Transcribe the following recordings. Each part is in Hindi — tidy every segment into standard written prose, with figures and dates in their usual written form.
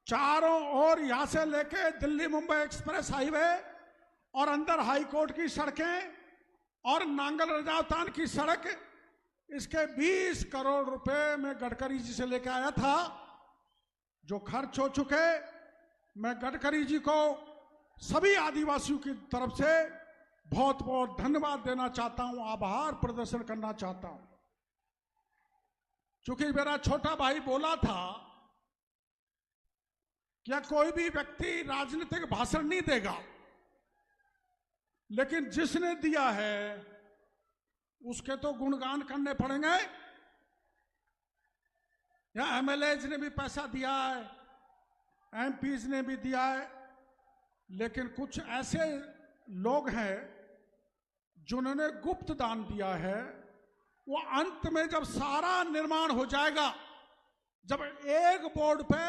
चारों ओर यहां से लेके दिल्ली मुंबई एक्सप्रेस हाईवे और अंदर हाई कोर्ट की सड़कें और नांगल रजावतान की सड़क, इसके 20 करोड़ रुपए मैं गडकरी जी से लेके आया था जो खर्च हो चुके। मैं गडकरी जी को सभी आदिवासियों की तरफ से बहुत बहुत धन्यवाद देना चाहता हूं, आभार प्रदर्शन करना चाहता हूं। चूंकि मेरा छोटा भाई बोला था क्या कोई भी व्यक्ति राजनीतिक भाषण नहीं देगा, लेकिन जिसने दिया है उसके तो गुणगान करने पड़ेंगे। या एमएलएज ने भी पैसा दिया है, एमपीज ने भी दिया है, लेकिन कुछ ऐसे लोग हैं जिन्होंने गुप्त दान दिया है। वो अंत में जब सारा निर्माण हो जाएगा, जब एक बोर्ड पे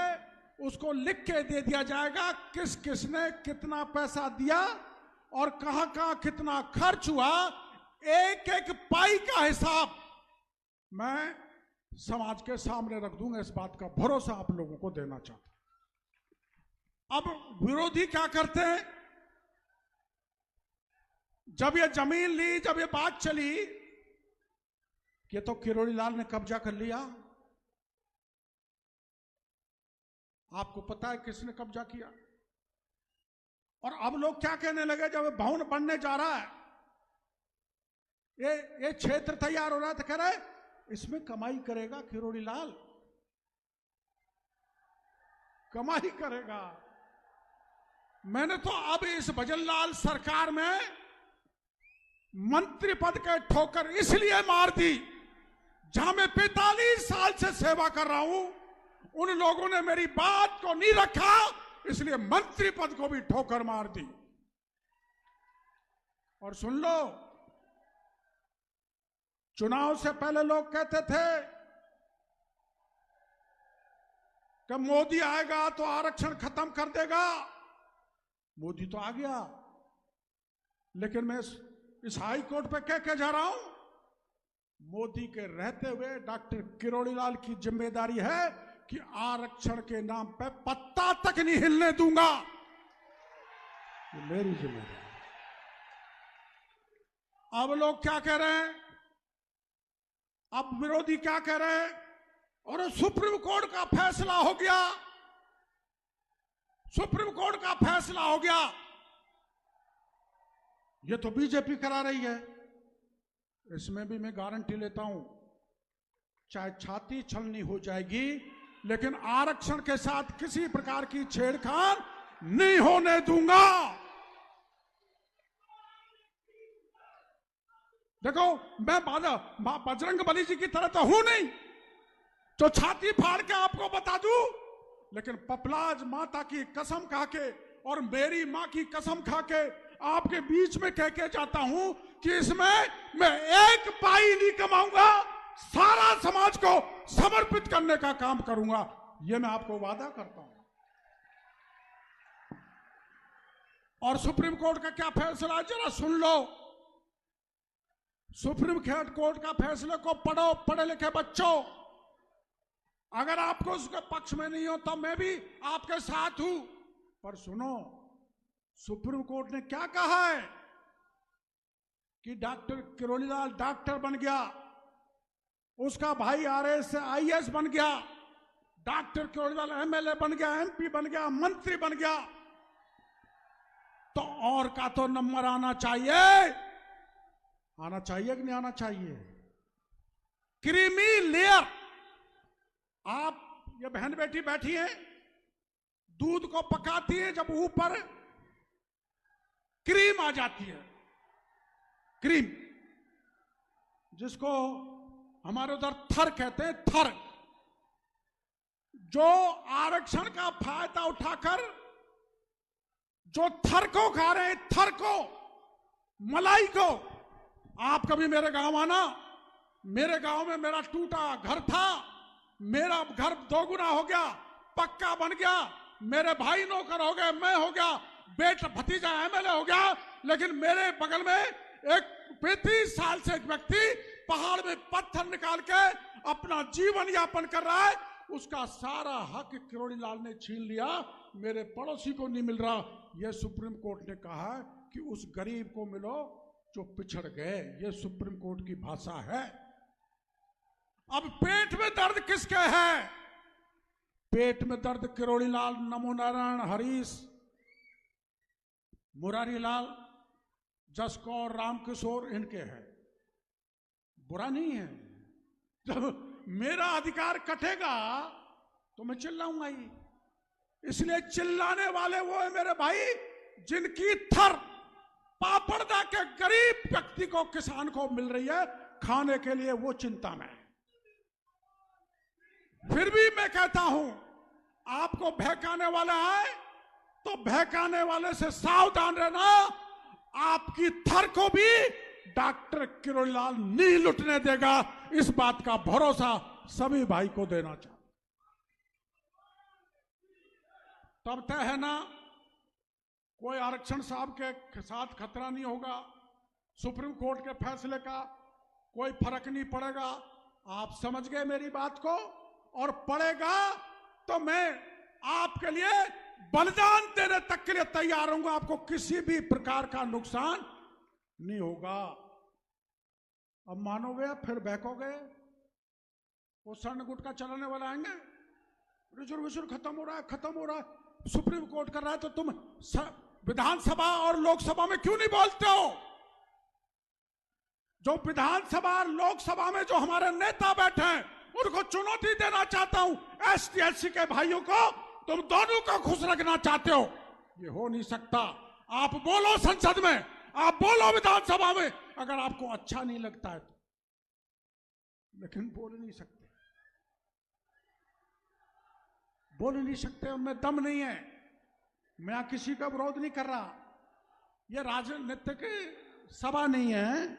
उसको लिख के दे दिया जाएगा किस किसने कितना पैसा दिया और कहां कहां कितना खर्च हुआ, एक एक पाई का हिसाब मैं समाज के सामने रख दूंगा। इस बात का भरोसा आप लोगों को देना चाहता हूं। अब विरोधी क्या करते हैं, जब ये जमीन ली, जब ये बात चली कि तो किरोड़ी लाल ने कब्जा कर लिया। आपको पता है किसने कब्जा किया। और अब लोग क्या कहने लगे, जब भवन बनने जा रहा है, ये क्षेत्र तैयार हो रहा है, तो कह रहे इसमें कमाई करेगा किरोड़ी लाल, कमाई करेगा। मैंने तो अब इस भजनलाल सरकार में मंत्री पद के ठोकर इसलिए मार दी, जहां मैं 45 साल से सेवा कर रहा हूं, उन लोगों ने मेरी बात को नहीं रखा, इसलिए मंत्री पद को भी ठोकर मार दी। और सुन लो, चुनाव से पहले लोग कहते थे कि मोदी आएगा तो आरक्षण खत्म कर देगा। मोदी तो आ गया, लेकिन मैं इस हाई कोर्ट पे कह के जा रहा हूं, मोदी के रहते हुए डॉक्टर किरोड़ी लाल की जिम्मेदारी है कि आरक्षण के नाम पे पत्ता तक नहीं हिलने दूंगा। ये मेरी जिम्मेदारी। अब लोग क्या कह रहे हैं, अब विरोधी क्या कह रहे हैं, और सुप्रीम कोर्ट का फैसला हो गया, सुप्रीम कोर्ट का फैसला हो गया। ये तो बीजेपी करा रही है। इसमें भी मैं गारंटी लेता हूं, चाहे छाती छलनी हो जाएगी, लेकिन आरक्षण के साथ किसी प्रकार की छेड़खानी नहीं होने दूंगा। देखो, मैं बजरंग बली जी की तरह तो हूं नहीं तो छाती फाड़ के आपको बता दूं, लेकिन पपलाज माता की कसम खा के और मेरी मां की कसम खा के आपके बीच में कह के जाता हूं कि इसमें मैं एक पाई नहीं कमाऊंगा, सारा समाज को समर्पित करने का काम करूंगा। यह मैं आपको वादा करता हूं। और सुप्रीम कोर्ट का क्या फैसला है जरा सुन लो। सुप्रीम कोर्ट का फैसले को पढ़ो, पढ़े लिखे बच्चों। अगर आपको उसके पक्ष में नहीं हो तो मैं भी आपके साथ हूं, पर सुनो, सुप्रीम कोर्ट ने क्या कहा है कि डॉक्टर किरोड़ी लाल डॉक्टर बन गया, उसका भाई आरएस से आईएएस बन गया, डॉक्टर किरोड़ी लाल एमएलए बन गया, एमपी बन गया, मंत्री बन गया, तो और का तो नंबर आना चाहिए। आना चाहिए कि नहीं आना चाहिए? Creamy layer. आप ये बहन बेटी बैठी है, दूध को पकाती है, जब ऊपर क्रीम आ जाती है, क्रीम जिसको हमारे उधर थर कहते हैं, थर, जो आरक्षण का फायदा उठाकर जो थर को खा रहे हैं, थर को, मलाई को। आप कभी मेरे गांव आना, मेरे गांव में मेरा टूटा घर था, मेरा घर दोगुना हो गया, पक्का बन गया, मेरे भाई नौकर हो गए, मैं हो गया, बेटा भतीजा एमएलए हो गया, लेकिन मेरे बगल में एक 35 साल से एक व्यक्ति पहाड़ में पत्थर निकाल के अपना जीवन यापन कर रहा है। उसका सारा हक किरोड़ीलाल ने छीन लिया, मेरे पड़ोसी को नहीं मिल रहा। यह सुप्रीम कोर्ट ने कहा कि उस गरीब को मिलो जो पिछड़ गए। यह सुप्रीम कोर्ट की भाषा है। अब पेट में दर्द किसके है? पेट में दर्द किरोड़ीलाल, नमो नारायण, हरीश, मुरारीलाल, जसकौर, रामकिशोर, इनके है। बुरा नहीं है। जब मेरा अधिकार कटेगा तो मैं चिल्लाऊंगा ही। इसलिए चिल्लाने वाले वो है मेरे भाई जिनकी थर पापड़दा के गरीब व्यक्ति को, किसान को मिल रही है खाने के लिए, वो चिंता में है। फिर भी मैं कहता हूं, आपको बहकाने वाला आए तो बहकाने वाले से सावधान रहना। आपकी थर को भी डॉक्टर किरोड़ीलाल नहीं लुटने देगा, इस बात का भरोसा सभी भाई को देना चाहिए। तब तय है ना, कोई आरक्षण साहब के साथ खतरा नहीं होगा। सुप्रीम कोर्ट के फैसले का कोई फर्क नहीं पड़ेगा। आप समझ गए मेरी बात को? और पड़ेगा तो मैं आपके लिए बलिदान देने तक के लिए तैयार हूंगा। आपको किसी भी प्रकार का नुकसान नहीं होगा। अब मानोगे, फिर बहकोगे। वो स्वर्ण गुटका चलाने वाला आएंगे, रिजर्वेशन खत्म हो रहा है, खत्म हो रहा है, सुप्रीम कोर्ट कर रहा है, तो तुम विधानसभा और लोकसभा में क्यों नहीं बोलते हो? जो विधानसभा और लोकसभा में जो हमारे नेता बैठे हैं, उनको चुनौती देना चाहता हूं। एसटी एससी के भाइयों को तुम दोनों को खुश रखना चाहते हो, ये हो नहीं सकता। आप बोलो संसद में, आप बोलो विधानसभा में, अगर आपको अच्छा नहीं लगता है तो, लेकिन बोल नहीं सकते, बोल नहीं सकते, उनमें दम नहीं है। मैं किसी का विरोध नहीं कर रहा, ये राजनीतिक सभा नहीं है।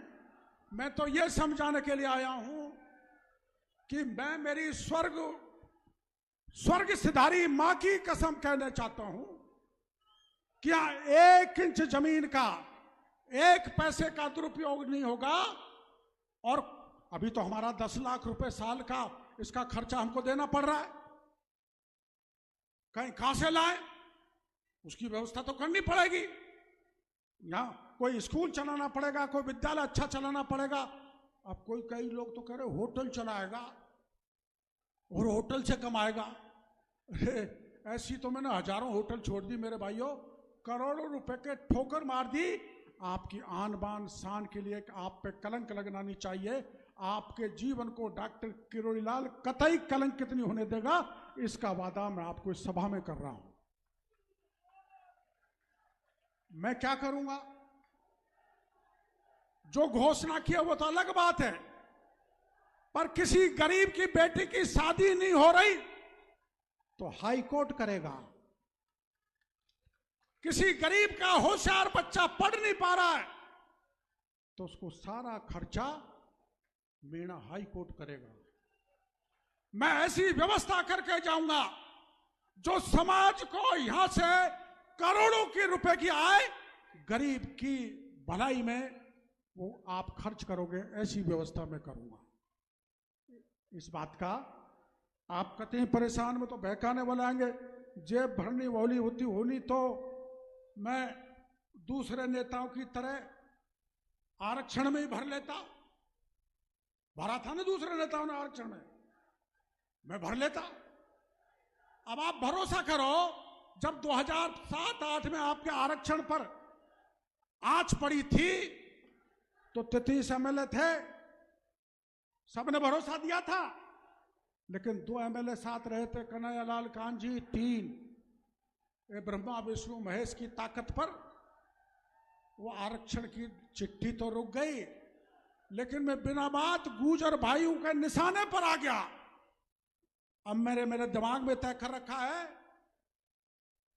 मैं तो ये समझाने के लिए आया हूं कि मैं मेरी स्वर्ग सिधारी मां की कसम कहना चाहता हूं, क्या 1 इंच जमीन का 1 पैसे का दुरुपयोग नहीं होगा। और अभी तो हमारा 10 लाख रुपए साल का इसका खर्चा हमको देना पड़ रहा है, कहां से लाए, उसकी व्यवस्था तो करनी पड़ेगी। यहां कोई स्कूल चलाना पड़ेगा, कोई विद्यालय अच्छा चलाना पड़ेगा। अब कई लोग तो कह रहे होटल चलाएगा और होटल से कमाएगा। ऐसी तो मैंने हजारों होटल छोड़ दी मेरे भाइयों, करोड़ों रुपए के ठोकर मार दी। आपकी आन बान शान के लिए आप पे कलंक लगना नहीं चाहिए। आपके जीवन को डॉक्टर किरोड़ीलाल कतई कलंकित नहीं होने देगा, इसका वादा मैं आपको इस सभा में कर रहा हूं। मैं क्या करूंगा, जो घोषणा किया वो तो अलग बात है, पर किसी गरीब की बेटी की शादी नहीं हो रही तो हाई कोर्ट करेगा। किसी गरीब का होशियार बच्चा पढ़ नहीं पा रहा है तो उसको सारा खर्चा मेरा हाई कोर्ट करेगा। मैं ऐसी व्यवस्था करके जाऊंगा जो समाज को यहां से करोड़ों के रुपए की आय गरीब की भलाई में वो आप खर्च करोगे, ऐसी व्यवस्था मैं करूंगा। इस बात का आप कतई परेशान में तो बहकाने वाले आएंगे, जेब भरनी वाली होनी तो मैं दूसरे नेताओं की तरह आरक्षण में ही भर लेता। भरा था ना दूसरे नेताओं ने आरक्षण में, मैं भर लेता। अब आप भरोसा करो, जब 2007-8 में आपके आरक्षण पर आंच पड़ी थी तो 33 एमएलए थे, सबने भरोसा दिया था। लेकिन 2 एमएलए साथ रहे थे, कन्हैयालाल कांजी 3, ये ब्रह्मा विष्णु महेश की ताकत पर वो आरक्षण की चिट्ठी तो रुक गई, लेकिन मैं बिना बात गुर्जर भाइयों के निशाने पर आ गया। अब मेरे दिमाग में तय कर रखा है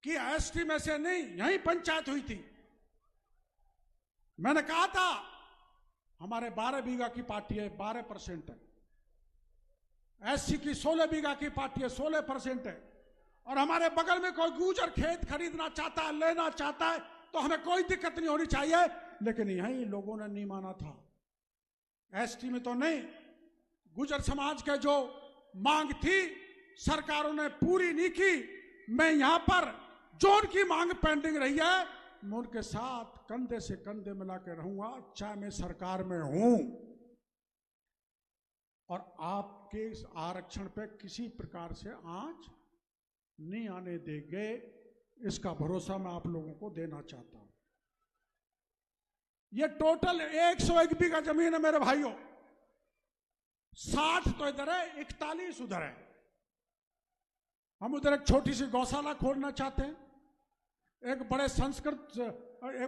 कि एसटी में से नहीं, यहीं पंचायत हुई थी। मैंने कहा था हमारे 12 बीघा की पार्टी है, 12% है, एससी की 16 बीघा की पार्टी है, 16% है, और हमारे बगल में कोई गुर्जर खेत खरीदना चाहता है, लेना चाहता है, तो हमें कोई दिक्कत नहीं होनी चाहिए। लेकिन यहीं लोगों ने नहीं माना था, एसटी में तो नहीं। गुर्जर समाज के जो मांग थी सरकारों ने पूरी नहीं की। मैं यहां पर जो उनकी मांग पेंडिंग रही है, मैं उनके साथ कंधे से कंधे मिला के रहूंगा, चाहे मैं सरकार में हूं। और आपके इस आरक्षण पे किसी प्रकार से आंच नहीं आने देंगे, इसका भरोसा मैं आप लोगों को देना चाहता हूं। ये टोटल 101 बीघा जमीन है मेरे भाइयों। 60 तो इधर है, 41 उधर है। हम उधर एक छोटी सी गौशाला खोलना चाहते हैं, एक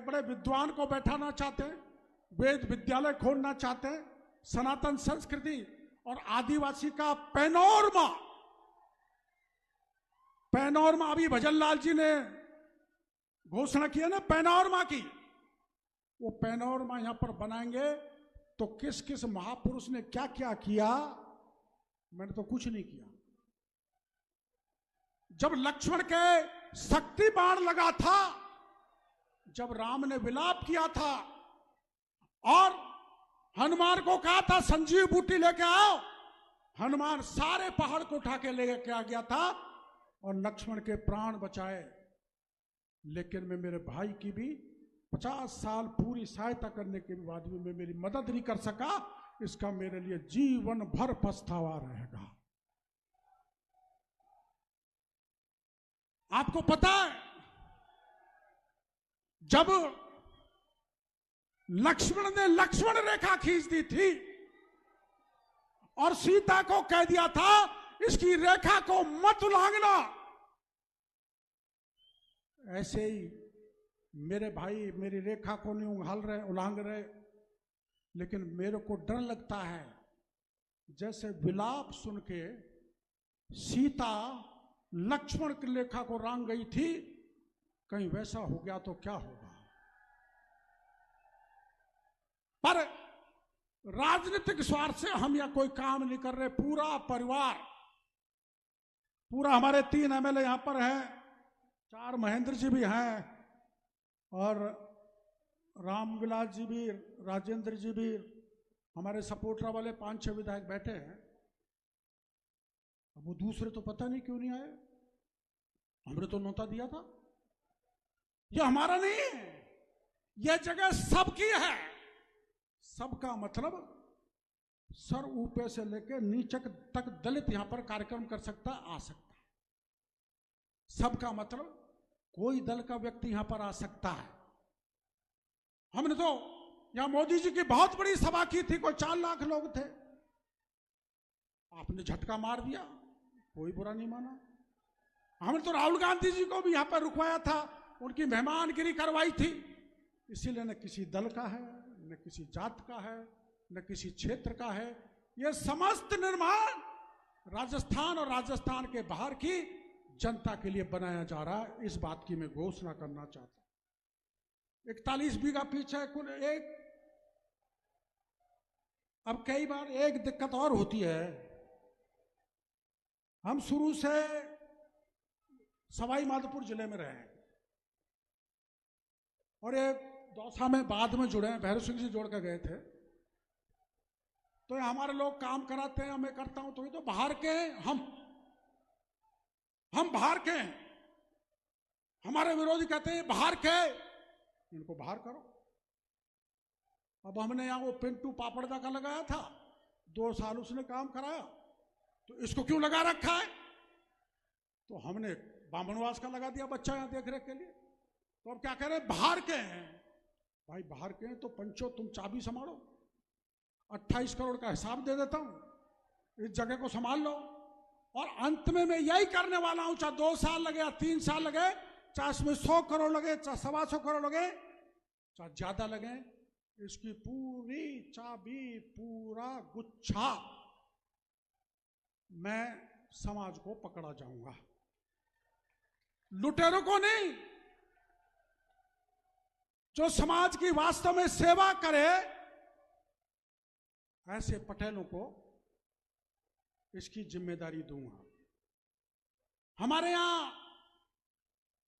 बड़े विद्वान को बैठाना चाहते हैं, वेद विद्यालय खोलना चाहते हैं, सनातन संस्कृति और आदिवासी का पैनोरमा अभी भजन लाल जी ने घोषणा की है ना पैनोरमा की, वो पैनोरमा यहां पर बनाएंगे। तो किस किस महापुरुष ने क्या क्या किया, मैंने तो कुछ नहीं किया। जब लक्ष्मण के शक्ति बाण लगा था, जब राम ने विलाप किया था और हनुमान को कहा था संजीव बूटी लेके आओ, हनुमान सारे पहाड़ को उठा के लेके आ गया था और लक्ष्मण के प्राण बचाए। लेकिन मैं मेरे भाई की भी 50 साल पूरी सहायता करने के बाद भी मैं मेरी मदद नहीं कर सका, इसका मेरे लिए जीवन भर पछतावा रहेगा। आपको पता है, जब लक्ष्मण ने लक्ष्मण रेखा खींच दी थी और सीता को कह दिया था इसकी रेखा को मत उल्लंघना, ऐसे ही मेरे भाई मेरी रेखा को नहीं उल्लंघ रहे। लेकिन मेरे को डर लगता है, जैसे विलाप सुन के सीता लक्ष्मण की रेखा को रांग गई थी, कहीं वैसा हो गया तो क्या होगा। पर राजनीतिक स्वार्थ से हम या कोई काम नहीं कर रहे। पूरा परिवार, पूरा हमारे 3 एमएलए यहां पर हैं, 4 महेंद्र जी भी हैं और रामविलास जी भी, राजेंद्र जी भी, हमारे सपोर्टर वाले 5-6 विधायक बैठे हैं। अब वो दूसरे तो पता नहीं क्यों नहीं आए, हमने तो न्योता दिया था। ये हमारा नहीं है, यह जगह सबकी है। सबका मतलब सर ऊपर से लेकर नीचे तक दलित यहां पर कार्यक्रम कर सकता, आ सकता है। सबका मतलब कोई दल का व्यक्ति यहां पर आ सकता है। हमने तो यहां मोदी जी की बहुत बड़ी सभा की थी, कोई 4 लाख लोग थे, आपने झटका मार दिया, कोई बुरा नहीं माना। हमने तो राहुल गांधी जी को भी यहां पर रुकवाया था, उनकी मेहमानगिरी करवाई थी। इसीलिए न किसी दल का है, न किसी जात का है, न किसी क्षेत्र का है। यह समस्त निर्माण राजस्थान और राजस्थान के बाहर की जनता के लिए बनाया जा रहा है। इस बात की मैं घोषणा करना चाहता हूं। 41 बीघा पीछे कुल एक, अब कई बार एक दिक्कत और होती है, हम शुरू से सवाई माधोपुर जिले में रहे और एक दौसा में बाद में जुड़े हैं, भैरव सिंह जी जोड़ कर गए थे। तो हमारे लोग काम कराते हैं, मैं करता हूं, तो ये तो बाहर के हैं, हम बाहर के हैं। हमारे विरोधी कहते हैं बाहर के, इनको बाहर करो। अब हमने यहां वो पिंटू पापड़दा का लगाया था, 2 साल उसने काम कराया, तो इसको क्यों लगा रखा है? तो हमने बामनवास का लगा दिया बच्चा यहां देख रेख के लिए। तो अब क्या कह रहे हैं, बाहर के हैं। भाई बाहर के हैं तो पंचो तुम चाबी संभालो, 28 करोड़ का हिसाब दे देता हूं, इस जगह को संभाल लो। और अंत में मैं यही करने वाला हूं, चाहे 2 साल लगे या 3 साल लगे, चाहे इसमें 100 करोड़ लगे, चाहे 125 करोड़ लगे, चाहे ज्यादा लगे, इसकी पूरी चाबी, पूरा गुच्छा मैं समाज को पकड़ा जाऊंगा, लुटेरों को नहीं। जो समाज की वास्तव में सेवा करे, ऐसे पटेलों को इसकी जिम्मेदारी दूंगा। हमारे यहां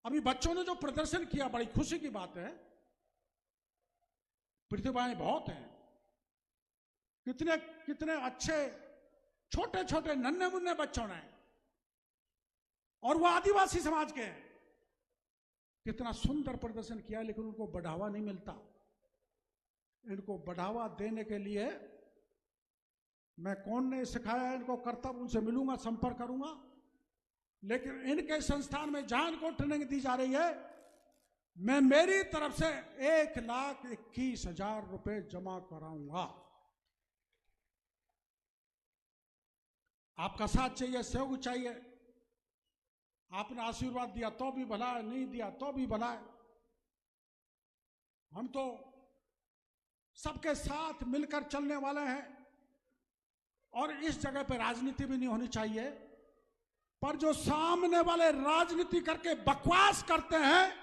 अभी बच्चों ने जो प्रदर्शन किया, बड़ी खुशी की बात है। प्रतिभाएं बहुत हैं, कितने कितने अच्छे छोटे छोटे नन्हे मुन्ने बच्चों ने और वो आदिवासी समाज के हैं। कितना सुंदर प्रदर्शन किया, लेकिन उनको बढ़ावा नहीं मिलता। इनको बढ़ावा देने के लिए मैं कौन ने सिखाया इनको कर्तव्य, उनसे मिलूंगा, संपर्क करूंगा। लेकिन इनके संस्थान में जहां इनको ट्रेनिंग दी जा रही है, मैं मेरी तरफ से 1,21,000 रुपए जमा कराऊंगा। आपका साथ चाहिए, सहयोग चाहिए। आपने आशीर्वाद दिया तो भी भला है, नहीं दिया तो भी भला है। हम तो सबके साथ मिलकर चलने वाले हैं, और इस जगह पे राजनीति भी नहीं होनी चाहिए। पर जो सामने वाले राजनीति करके बकवास करते हैं,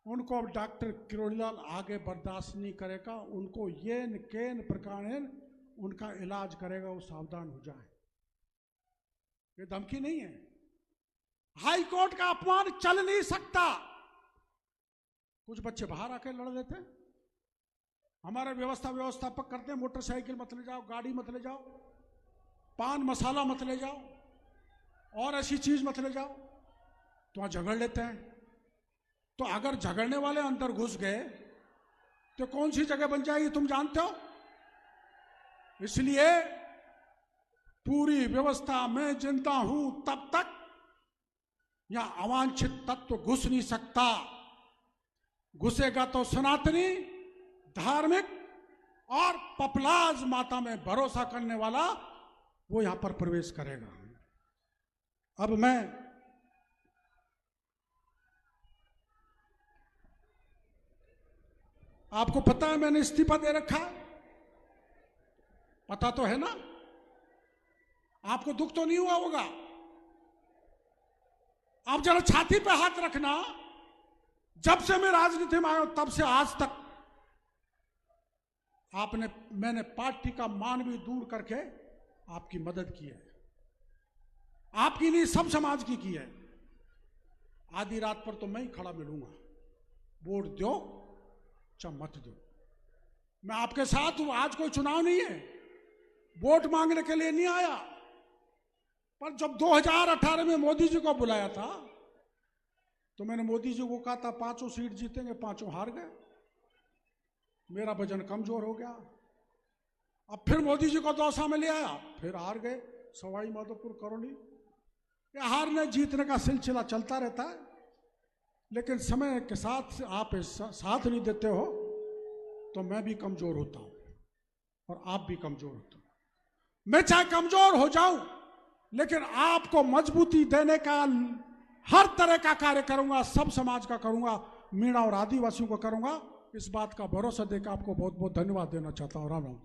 उनको अब डॉक्टर किरोड़ीलाल आगे बर्दाश्त नहीं करेगा। उनको येन केन प्रकार उनका इलाज करेगा, वो सावधान हो जाए। ये धमकी नहीं है। हाई कोर्ट का अपमान चल नहीं सकता। कुछ बच्चे बाहर आके लड़ लेते हैं, हमारे व्यवस्थापक करते हैं, मोटरसाइकिल मत ले जाओ, गाड़ी मत ले जाओ, पान मसाला मत ले जाओ, और ऐसी चीज मत ले जाओ, तो वहां झगड़ लेते हैं। तो अगर झगड़ने वाले अंदर घुस गए तो कौन सी जगह बन जाएगी, तुम जानते हो। इसलिए पूरी व्यवस्था में जिंदा हूं तब तक यहां अवांछित तत्व घुस नहीं सकता। घुसेगा तो सनातनी, धार्मिक और पपलाज माता में भरोसा करने वाला वो यहां पर प्रवेश करेगा। अब मैं आपको पता है मैंने इस्तीफा दे रखा है, पता तो है ना। आपको दुख तो नहीं हुआ होगा। आप जरा छाती पे हाथ रखना, जब से मैं राजनीति में आया हूं तब से आज तक मैंने पार्टी का मान भी दूर करके आपकी मदद की है। आपकी नहीं, सब समाज की है। आधी रात पर तो मैं ही खड़ा मिलूंगा, वोट दो चाहे मत दो, मैं आपके साथ हूं। आज कोई चुनाव नहीं है, वोट मांगने के लिए नहीं आया। पर जब 2018 में मोदी जी को बुलाया था, तो मैंने मोदी जी को कहा था 5 सीट जीतेंगे, 5 हार गए। मेरा वजन कमजोर हो गया। अब फिर मोदी जी को दौसा में ले आया, फिर हार गए। सवाई माधोपुर, करौली, ये हारने जीतने का सिलसिला चलता रहता है। लेकिन समय के साथ आप साथ नहीं देते हो तो मैं भी कमजोर होता हूं और आप भी कमजोर होते हो। मैं चाहे कमजोर हो जाऊं, लेकिन आपको मजबूती देने का हर तरह का कार्य करूंगा, सब समाज का करूंगा, मीणा और आदिवासियों को करूंगा। इस बात का भरोसा देकर आपको बहुत बहुत धन्यवाद देना चाहता हूं। राम राम।